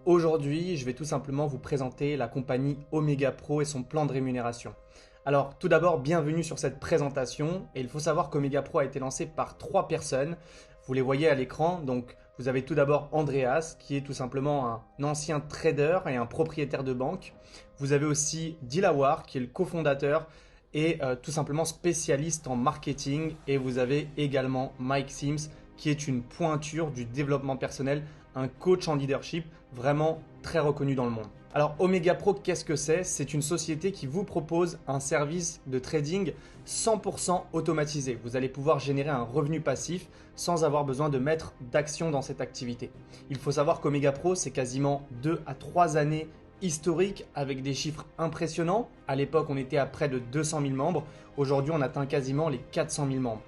aujourd'hui, je vais tout simplement vous présenter la compagnie Omega Pro et son plan de rémunération. Alors, tout d'abord, bienvenue sur cette présentation. Et il faut savoir qu'Omega Pro a été lancé par 3 personnes. Vous les voyez à l'écran. Donc, vous avez tout d'abord Andreas, qui est tout simplement un ancien trader et un propriétaire de banque. Vous avez aussi Dilawar, qui est le cofondateur et tout simplement spécialiste en marketing. Et vous avez également Mike Sims, qui est une pointure du développement personnel, un coach en leadership vraiment très reconnu dans le monde. Alors Omega Pro, qu'est-ce que c'est? C'est une société qui vous propose un service de trading 100% automatisé. Vous allez pouvoir générer un revenu passif sans avoir besoin de mettre d'action dans cette activité. Il faut savoir qu'Omega Pro, c'est quasiment 2 à 3 années historiques avec des chiffres impressionnants. À l'époque, on était à près de 200 000 membres. Aujourd'hui, on atteint quasiment les 400 000 membres.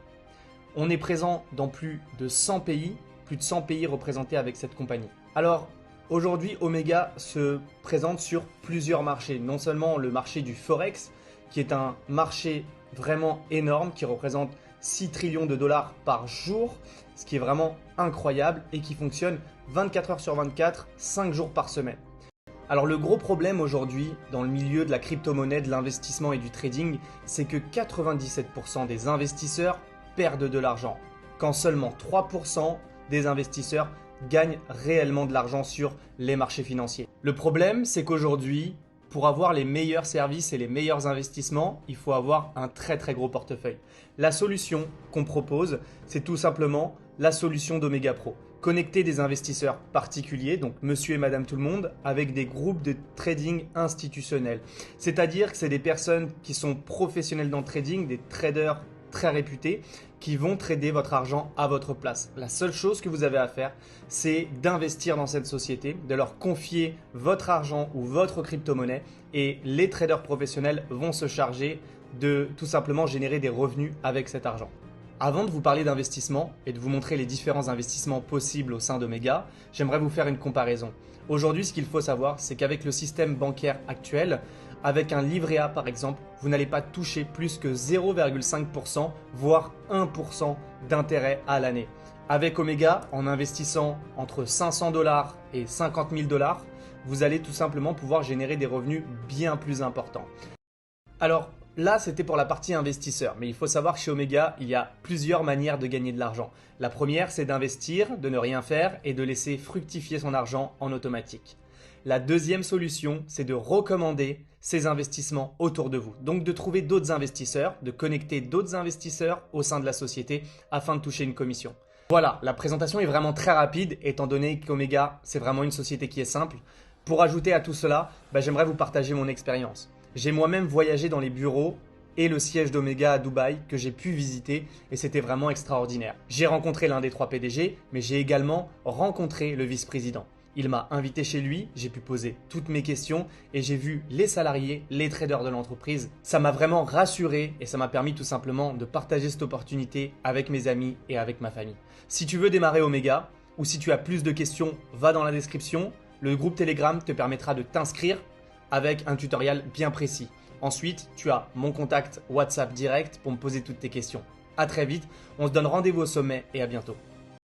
On est présent dans plus de 100 pays, plus de 100 pays représentés avec cette compagnie. Alors, aujourd'hui, Omega se présente sur plusieurs marchés. Non seulement le marché du Forex, qui est un marché vraiment énorme, qui représente 6 trillions de dollars par jour, ce qui est vraiment incroyable et qui fonctionne 24 heures sur 24, 5 jours par semaine. Alors le gros problème aujourd'hui dans le milieu de la crypto-monnaie, de l'investissement et du trading, c'est que 97% des investisseurs perdent de l'argent, quand seulement 3% des investisseurs gagnent réellement de l'argent sur les marchés financiers. Le problème, c'est qu'aujourd'hui, pour avoir les meilleurs services et les meilleurs investissements, il faut avoir un très gros portefeuille. La solution qu'on propose, c'est tout simplement la solution d'Omega Pro. Connecter des investisseurs particuliers, donc monsieur et madame tout le monde, avec des groupes de trading institutionnels. C'est-à-dire que c'est des personnes qui sont professionnelles dans le trading, des traders très réputés, qui vont trader votre argent à votre place. La seule chose que vous avez à faire, c'est d'investir dans cette société, de leur confier votre argent ou votre crypto-monnaie et les traders professionnels vont se charger de tout simplement générer des revenus avec cet argent. Avant de vous parler d'investissement et de vous montrer les différents investissements possibles au sein d'Omega, j'aimerais vous faire une comparaison. Aujourd'hui, ce qu'il faut savoir, c'est qu'avec le système bancaire actuel, avec un livret A par exemple, vous n'allez pas toucher plus que 0,5%, voire 1% d'intérêt à l'année. Avec Omega, en investissant entre 500 $ et 50 000 $, vous allez tout simplement pouvoir générer des revenus bien plus importants. Alors là, c'était pour la partie investisseur, mais il faut savoir que chez Omega, il y a plusieurs manières de gagner de l'argent. La première, c'est d'investir, de ne rien faire et de laisser fructifier son argent en automatique. La deuxième solution, c'est de recommander ces investissements autour de vous. Donc de trouver d'autres investisseurs, de connecter d'autres investisseurs au sein de la société afin de toucher une commission. Voilà, la présentation est vraiment très rapide étant donné qu'Omega, c'est vraiment une société qui est simple. Pour ajouter à tout cela, j'aimerais vous partager mon expérience. J'ai moi-même voyagé dans les bureaux et le siège d'Omega à Dubaï que j'ai pu visiter et c'était vraiment extraordinaire. J'ai rencontré l'un des 3 PDG, mais j'ai également rencontré le vice-président. Il m'a invité chez lui, j'ai pu poser toutes mes questions et j'ai vu les salariés, les traders de l'entreprise. Ça m'a vraiment rassuré et ça m'a permis tout simplement de partager cette opportunité avec mes amis et avec ma famille. Si tu veux démarrer Omega ou si tu as plus de questions, va dans la description. Le groupe Telegram te permettra de t'inscrire avec un tutoriel bien précis. Ensuite, tu as mon contact WhatsApp direct pour me poser toutes tes questions. À très vite, on se donne rendez-vous au sommet et à bientôt.